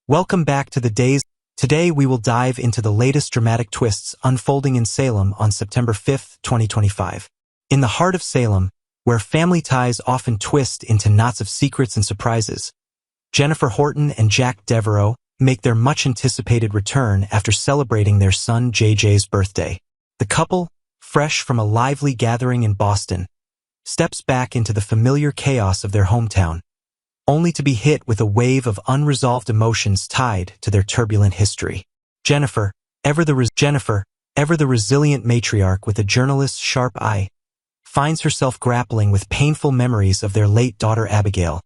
Welcome back to the days. Today we will dive into the latest dramatic twists unfolding in Salem on September 5th, 2025. In the heart of Salem, where family ties often twist into knots of secrets and surprises, Jennifer Horton and Jack Devereaux make their much-anticipated return after celebrating their son JJ's birthday. The couple, fresh from a lively gathering in Boston, steps back into the familiar chaos of their hometown, only to be hit with a wave of unresolved emotions tied to their turbulent history. Jennifer, ever the resilient matriarch with a journalist's sharp eye, finds herself grappling with painful memories of their late daughter Abigail,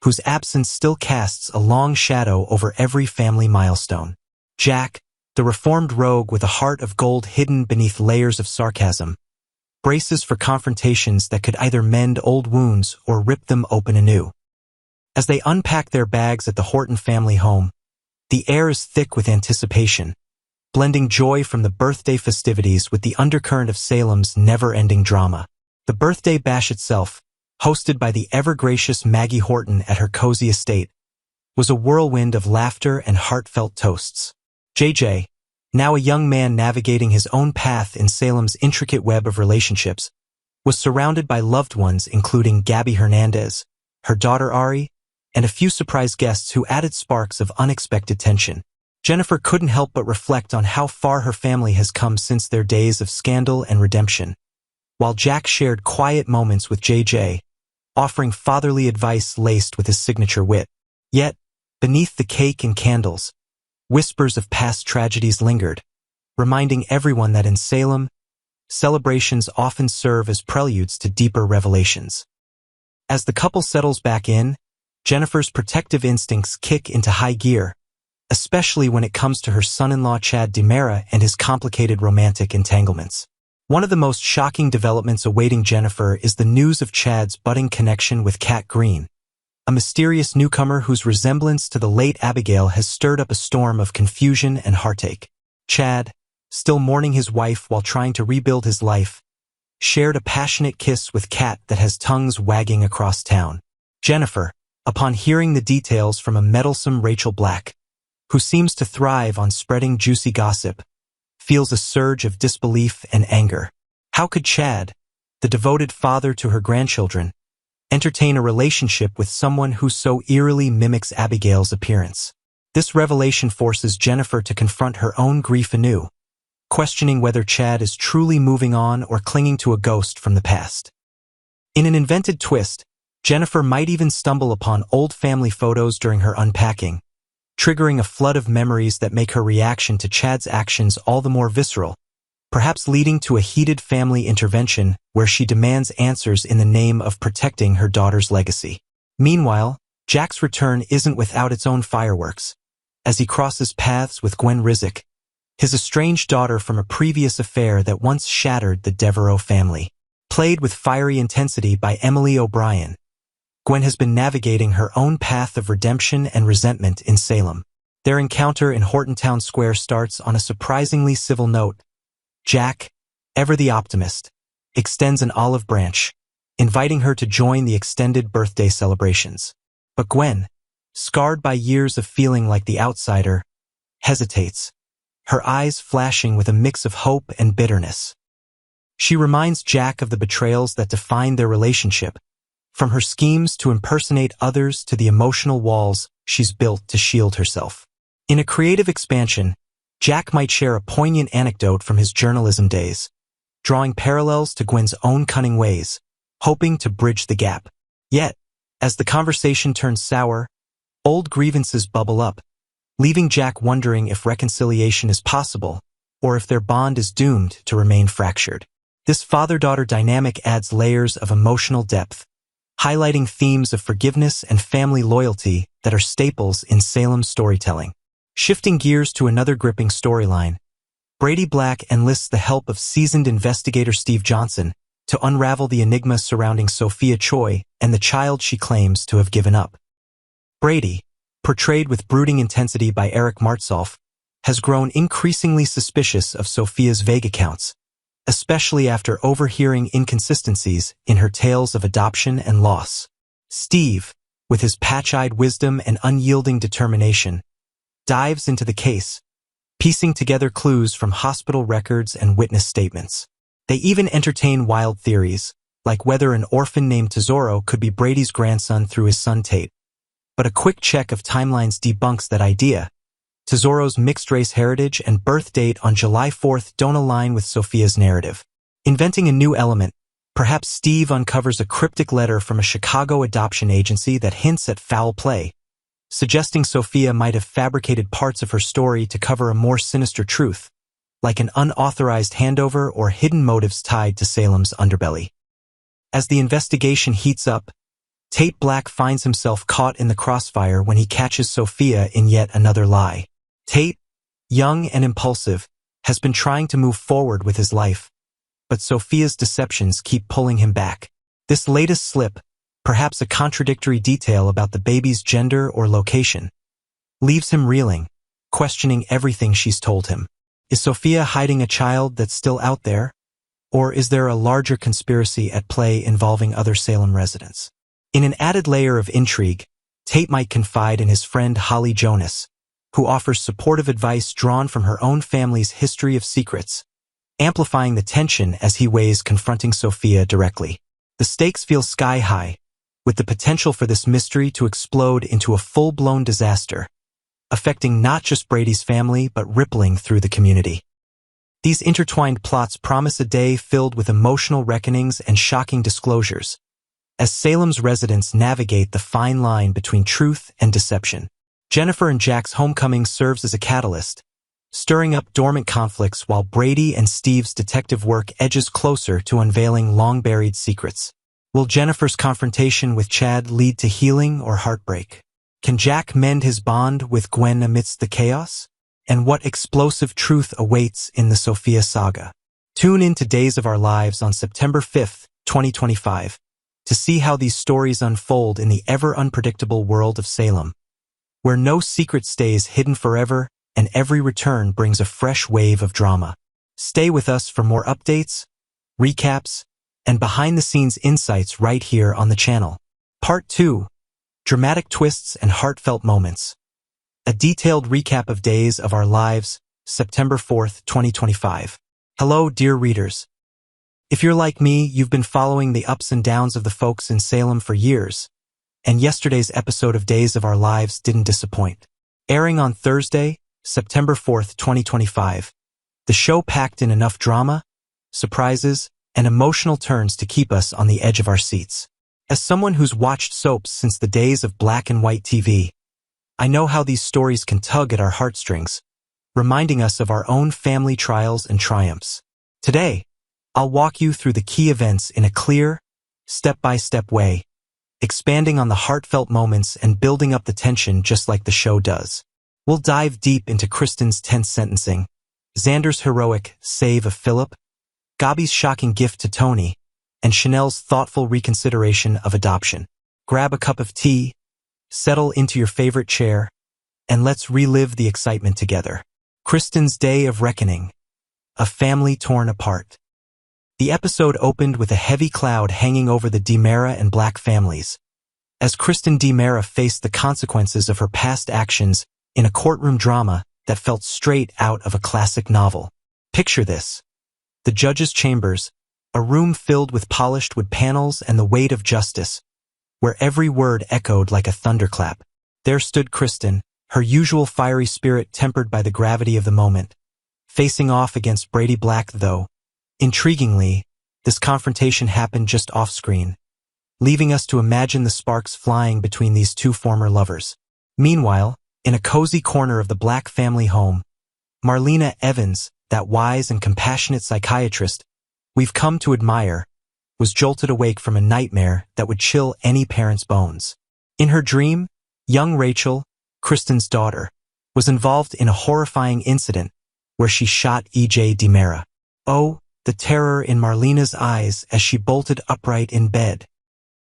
whose absence still casts a long shadow over every family milestone. Jack, the reformed rogue with a heart of gold hidden beneath layers of sarcasm, braces for confrontations that could either mend old wounds or rip them open anew. As they unpack their bags at the Horton family home, the air is thick with anticipation, blending joy from the birthday festivities with the undercurrent of Salem's never-ending drama. The birthday bash itself, hosted by the ever-gracious Maggie Horton at her cozy estate, was a whirlwind of laughter and heartfelt toasts. JJ, now a young man navigating his own path in Salem's intricate web of relationships, was surrounded by loved ones including Gabby Hernandez, her daughter Ari, and a few surprise guests who added sparks of unexpected tension. Jennifer couldn't help but reflect on how far her family has come since their days of scandal and redemption, while Jack shared quiet moments with JJ, offering fatherly advice laced with his signature wit. Yet, beneath the cake and candles, whispers of past tragedies lingered, reminding everyone that in Salem, celebrations often serve as preludes to deeper revelations. As the couple settles back in, Jennifer's protective instincts kick into high gear, especially when it comes to her son-in-law Chad DiMera and his complicated romantic entanglements. One of the most shocking developments awaiting Jennifer is the news of Chad's budding connection with Kat Green, a mysterious newcomer whose resemblance to the late Abigail has stirred up a storm of confusion and heartache. Chad, still mourning his wife while trying to rebuild his life, shared a passionate kiss with Kat that has tongues wagging across town. Jennifer, upon hearing the details from a meddlesome Rachel Black, who seems to thrive on spreading juicy gossip, feels a surge of disbelief and anger. How could Chad, the devoted father to her grandchildren, entertain a relationship with someone who so eerily mimics Abigail's appearance? This revelation forces Jennifer to confront her own grief anew, questioning whether Chad is truly moving on or clinging to a ghost from the past. In an invented twist, Jennifer might even stumble upon old family photos during her unpacking, triggering a flood of memories that make her reaction to Chad's actions all the more visceral, perhaps leading to a heated family intervention where she demands answers in the name of protecting her daughter's legacy. Meanwhile, Jack's return isn't without its own fireworks, as he crosses paths with Gwen, his estranged daughter from a previous affair that once shattered the Devereaux family. Played with fiery intensity by Emily O'Brien, Gwen has been navigating her own path of redemption and resentment in Salem. Their encounter in Horton Town Square starts on a surprisingly civil note. Jack, ever the optimist, extends an olive branch, inviting her to join the extended birthday celebrations. But Gwen, scarred by years of feeling like the outsider, hesitates, her eyes flashing with a mix of hope and bitterness. She reminds Jack of the betrayals that define their relationship, from her schemes to impersonate others to the emotional walls she's built to shield herself. In a creative expansion, Jack might share a poignant anecdote from his journalism days, drawing parallels to Gwen's own cunning ways, hoping to bridge the gap. Yet, as the conversation turns sour, old grievances bubble up, leaving Jack wondering if reconciliation is possible or if their bond is doomed to remain fractured. This father-daughter dynamic adds layers of emotional depth, highlighting themes of forgiveness and family loyalty that are staples in Salem storytelling. Shifting gears to another gripping storyline, Brady Black enlists the help of seasoned investigator Steve Johnson to unravel the enigma surrounding Sophia Choi and the child she claims to have given up. Brady, portrayed with brooding intensity by Eric Martsolf, has grown increasingly suspicious of Sophia's vague accounts, especially after overhearing inconsistencies in her tales of adoption and loss. Steve, with his patch-eyed wisdom and unyielding determination, dives into the case, piecing together clues from hospital records and witness statements. They even entertain wild theories, like whether an orphan named Tesoro could be Brady's grandson through his son Tate. But a quick check of timelines debunks that idea. Tesoro's mixed-race heritage and birth date on July 4th don't align with Sophia's narrative. Inventing a new element, perhaps Steve uncovers a cryptic letter from a Chicago adoption agency that hints at foul play, suggesting Sophia might have fabricated parts of her story to cover a more sinister truth, like an unauthorized handover or hidden motives tied to Salem's underbelly. As the investigation heats up, Tate Black finds himself caught in the crossfire when he catches Sophia in yet another lie. Tate, young and impulsive, has been trying to move forward with his life, but Sophia's deceptions keep pulling him back. This latest slip, perhaps a contradictory detail about the baby's gender or location, leaves him reeling, questioning everything she's told him. Is Sophia hiding a child that's still out there? Or is there a larger conspiracy at play involving other Salem residents? In an added layer of intrigue, Tate might confide in his friend Holly Jonas, who offers supportive advice drawn from her own family's history of secrets, amplifying the tension as he weighs confronting Sophia directly. The stakes feel sky-high, with the potential for this mystery to explode into a full-blown disaster, affecting not just Brady's family but rippling through the community. These intertwined plots promise a day filled with emotional reckonings and shocking disclosures, as Salem's residents navigate the fine line between truth and deception. Jennifer and Jack's homecoming serves as a catalyst, stirring up dormant conflicts while Brady and Steve's detective work edges closer to unveiling long-buried secrets. Will Jennifer's confrontation with Chad lead to healing or heartbreak? Can Jack mend his bond with Gwen amidst the chaos? And what explosive truth awaits in the Sophia saga? Tune in to Days of Our Lives on September 5th, 2025, to see how these stories unfold in the ever-unpredictable world of Salem, where no secret stays hidden forever and every return brings a fresh wave of drama. Stay with us for more updates, recaps, and behind-the-scenes insights right here on the channel. Part 2. Dramatic Twists and Heartfelt Moments. A detailed recap of Days of Our Lives, September 4th, 2025. Hello, dear readers. If you're like me, you've been following the ups and downs of the folks in Salem for years, and yesterday's episode of Days of Our Lives didn't disappoint. Airing on Thursday, September 4th, 2025, the show packed in enough drama, surprises, and emotional turns to keep us on the edge of our seats. As someone who's watched soaps since the days of black and white TV, I know how these stories can tug at our heartstrings, reminding us of our own family trials and triumphs. Today, I'll walk you through the key events in a clear, step-by-step way, expanding on the heartfelt moments and building up the tension just like the show does. We'll dive deep into Kristen's tense sentencing, Xander's heroic save of Philip, Gabby's shocking gift to Tony, and Chanel's thoughtful reconsideration of adoption. Grab a cup of tea, settle into your favorite chair, and let's relive the excitement together. Kristen's Day of Reckoning, a family torn apart. The episode opened with a heavy cloud hanging over the DiMera and Black families, as Kristen DiMera faced the consequences of her past actions in a courtroom drama that felt straight out of a classic novel. Picture this: the judge's chambers, a room filled with polished wood panels and the weight of justice, where every word echoed like a thunderclap. There stood Kristen, her usual fiery spirit tempered by the gravity of the moment, facing off against Brady Black though. Intriguingly, this confrontation happened just off-screen, leaving us to imagine the sparks flying between these two former lovers. Meanwhile, in a cozy corner of the Black family home, Marlena Evans, that wise and compassionate psychiatrist we've come to admire, was jolted awake from a nightmare that would chill any parent's bones. In her dream, young Rachel, Kristen's daughter, was involved in a horrifying incident where she shot E.J. DiMera. Oh, the terror in Marlena's eyes as she bolted upright in bed.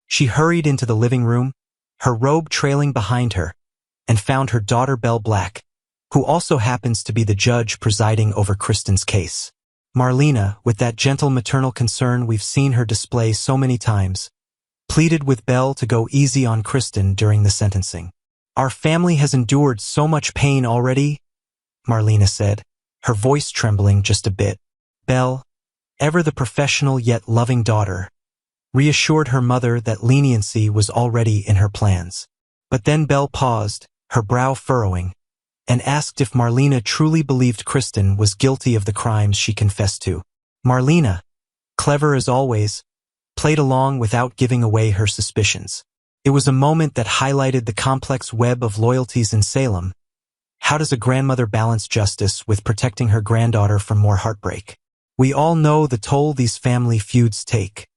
She hurried into the living room, her robe trailing behind her, and found her daughter Belle Black, who also happens to be the judge presiding over Kristen's case. Marlena, with that gentle maternal concern we've seen her display so many times, pleaded with Belle to go easy on Kristen during the sentencing. Our family has endured so much pain already, Marlena said, her voice trembling just a bit. Belle, ever the professional yet loving daughter, reassured her mother that leniency was already in her plans. But then Belle paused, her brow furrowing, and asked if Marlena truly believed Kristen was guilty of the crimes she confessed to. Marlena, clever as always, played along without giving away her suspicions. It was a moment that highlighted the complex web of loyalties in Salem. How does a grandmother balance justice with protecting her granddaughter from more heartbreak? We all know the toll these family feuds take.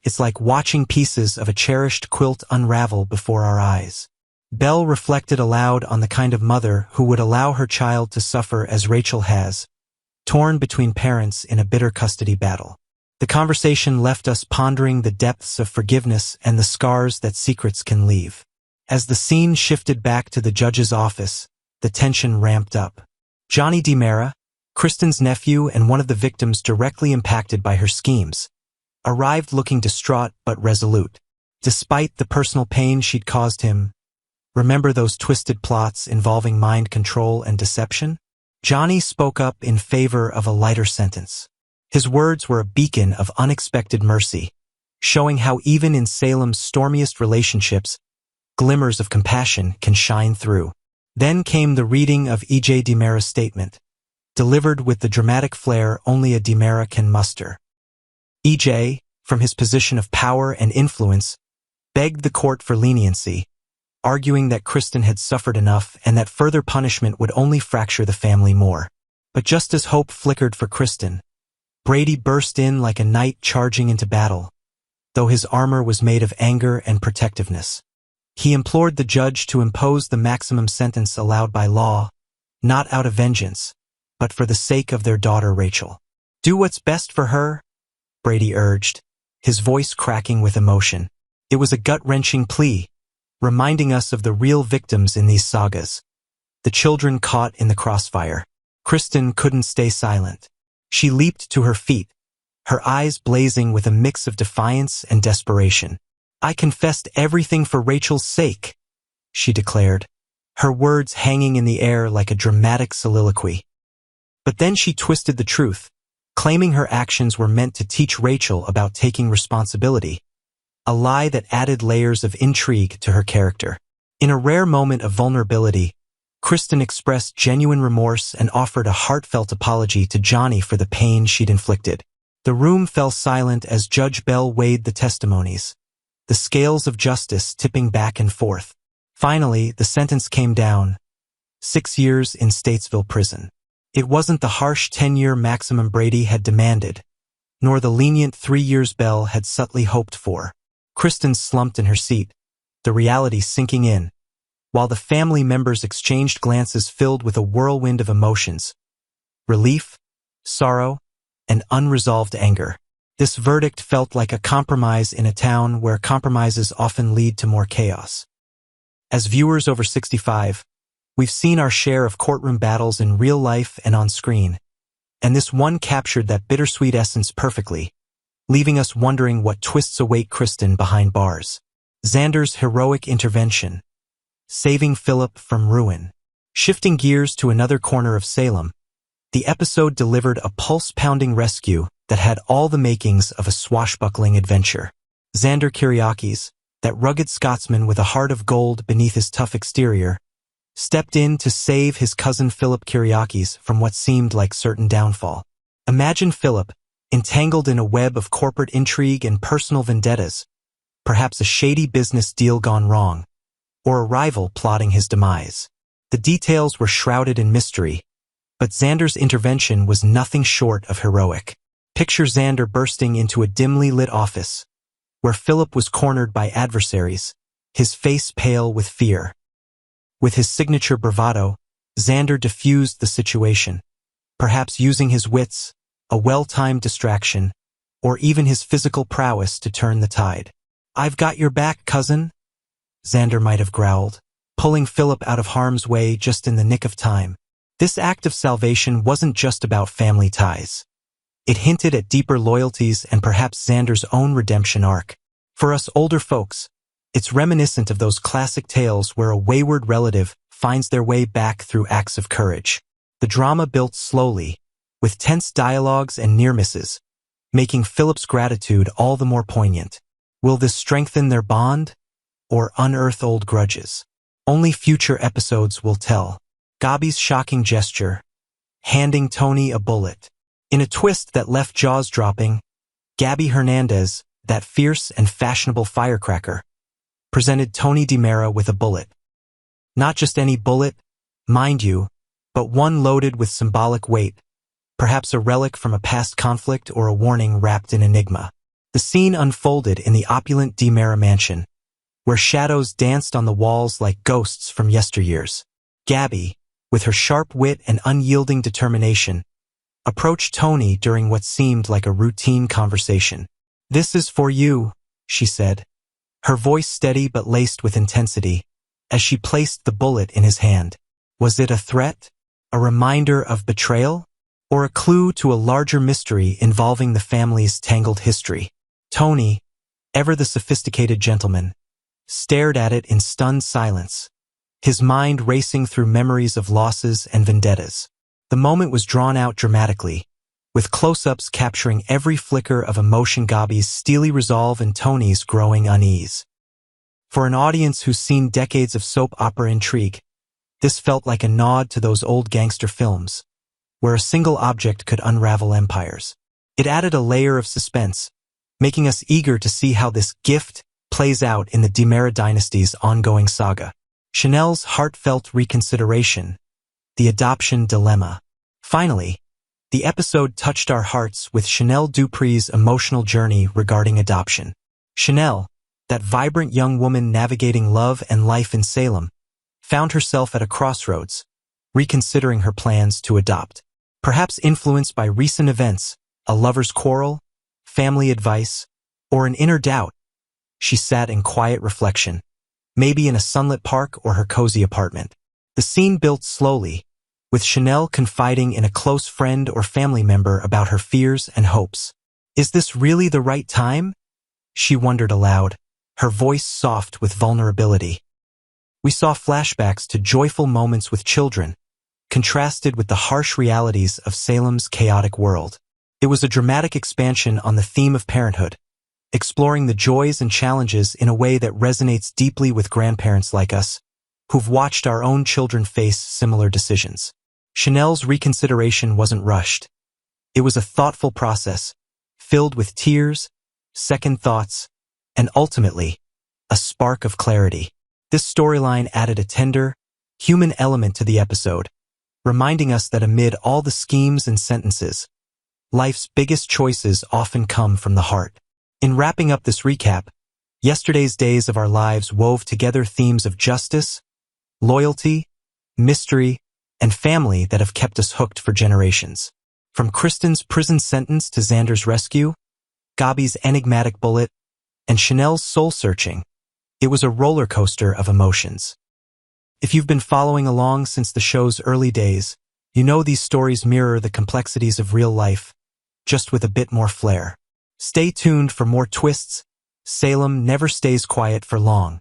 It's like watching pieces of a cherished quilt unravel before our eyes. Belle reflected aloud on the kind of mother who would allow her child to suffer as Rachel has, torn between parents in a bitter custody battle. The conversation left us pondering the depths of forgiveness and the scars that secrets can leave. As the scene shifted back to the judge's office, the tension ramped up. Johnny DiMera, Kristen's nephew and one of the victims directly impacted by her schemes, arrived looking distraught but resolute. Despite the personal pain she'd caused him, remember those twisted plots involving mind control and deception? Johnny spoke up in favor of a lighter sentence. His words were a beacon of unexpected mercy, showing how even in Salem's stormiest relationships, glimmers of compassion can shine through. Then came the reading of E.J. DiMera's statement, delivered with the dramatic flair only a DiMera can muster. E.J., from his position of power and influence, begged the court for leniency, arguing that Kristen had suffered enough and that further punishment would only fracture the family more. But just as hope flickered for Kristen, Brady burst in like a knight charging into battle, though his armor was made of anger and protectiveness. He implored the judge to impose the maximum sentence allowed by law, not out of vengeance, but for the sake of their daughter Rachel. Do what's best for her, Brady urged, his voice cracking with emotion. It was a gut-wrenching plea, reminding us of the real victims in these sagas, the children caught in the crossfire. Kristen couldn't stay silent. She leaped to her feet, her eyes blazing with a mix of defiance and desperation. I confessed everything for Rachel's sake, she declared, her words hanging in the air like a dramatic soliloquy. But then she twisted the truth, claiming her actions were meant to teach Rachel about taking responsibility, a lie that added layers of intrigue to her character. In a rare moment of vulnerability, Kristen expressed genuine remorse and offered a heartfelt apology to Johnny for the pain she'd inflicted. The room fell silent as Judge Bell weighed the testimonies, the scales of justice tipping back and forth. Finally, the sentence came down: 6 years in Statesville prison. It wasn't the harsh 10-year maximum Brady had demanded, nor the lenient 3 years Bell had subtly hoped for. Kristen slumped in her seat, the reality sinking in, while the family members exchanged glances filled with a whirlwind of emotions: relief, sorrow, and unresolved anger. This verdict felt like a compromise in a town where compromises often lead to more chaos. As viewers over 65, we've seen our share of courtroom battles in real life and on screen, and this one captured that bittersweet essence perfectly, leaving us wondering what twists await Kristen behind bars. Xander's heroic intervention, saving Philip from ruin. Shifting gears to another corner of Salem, the episode delivered a pulse-pounding rescue that had all the makings of a swashbuckling adventure. Xander Kyriakis, that rugged Scotsman with a heart of gold beneath his tough exterior, stepped in to save his cousin Philip Kyriakis from what seemed like certain downfall. Imagine Philip, entangled in a web of corporate intrigue and personal vendettas, perhaps a shady business deal gone wrong, or a rival plotting his demise. The details were shrouded in mystery, but Xander's intervention was nothing short of heroic. Picture Xander bursting into a dimly lit office, where Philip was cornered by adversaries, his face pale with fear. With his signature bravado, Xander diffused the situation, perhaps using his wits, a well-timed distraction, or even his physical prowess to turn the tide. "I've got your back, cousin," Xander might have growled, pulling Philip out of harm's way just in the nick of time. This act of salvation wasn't just about family ties. It hinted at deeper loyalties and perhaps Xander's own redemption arc. For us older folks, It's reminiscent of those classic tales where a wayward relative finds their way back through acts of courage. The drama built slowly, with tense dialogues and near misses, making Philip's gratitude all the more poignant. Will this strengthen their bond or unearth old grudges? Only future episodes will tell. Gabby's shocking gesture, handing Tony a bullet. In a twist that left jaws dropping, Gabby Hernandez, that fierce and fashionable firecracker, presented Tony DiMera with a bullet. Not just any bullet, mind you, but one loaded with symbolic weight, perhaps a relic from a past conflict or a warning wrapped in enigma. The scene unfolded in the opulent DiMera mansion, where shadows danced on the walls like ghosts from yesteryears. Gabby, with her sharp wit and unyielding determination, approached Tony during what seemed like a routine conversation. "This is for you," she said, her voice steady but laced with intensity, as she placed the bullet in his hand. Was it a threat? A reminder of betrayal? Or a clue to a larger mystery involving the family's tangled history? Tony, ever the sophisticated gentleman, stared at it in stunned silence, his mind racing through memories of losses and vendettas. The moment was drawn out dramatically, with close-ups capturing every flicker of emotion, Gabby's steely resolve and Tony's growing unease. For an audience who's seen decades of soap opera intrigue, this felt like a nod to those old gangster films, where a single object could unravel empires. It added a layer of suspense, making us eager to see how this gift plays out in the DiMera dynasty's ongoing saga. Chanel's heartfelt reconsideration, the adoption dilemma. Finally, the episode touched our hearts with Chanel Dupree's emotional journey regarding adoption. Chanel, that vibrant young woman navigating love and life in Salem, found herself at a crossroads, reconsidering her plans to adopt. Perhaps influenced by recent events, a lover's quarrel, family advice, or an inner doubt, she sat in quiet reflection, maybe in a sunlit park or her cozy apartment. The scene built slowly, with Chanel confiding in a close friend or family member about her fears and hopes. Is this really the right time? She wondered aloud, her voice soft with vulnerability. We saw flashbacks to joyful moments with children, contrasted with the harsh realities of Salem's chaotic world. It was a dramatic expansion on the theme of parenthood, exploring the joys and challenges in a way that resonates deeply with grandparents like us, who've watched our own children face similar decisions. Chanel's reconsideration wasn't rushed. It was a thoughtful process, filled with tears, second thoughts, and ultimately, a spark of clarity. This storyline added a tender, human element to the episode, reminding us that amid all the schemes and sentences, life's biggest choices often come from the heart. In wrapping up this recap, yesterday's days of our lives wove together themes of justice, loyalty, mystery, and family that have kept us hooked for generations. From Kristen's prison sentence to Xander's rescue, Gabby's enigmatic bullet, and Chanel's soul-searching, it was a roller coaster of emotions. If you've been following along since the show's early days, you know these stories mirror the complexities of real life, just with a bit more flair. Stay tuned for more twists. Salem never stays quiet for long.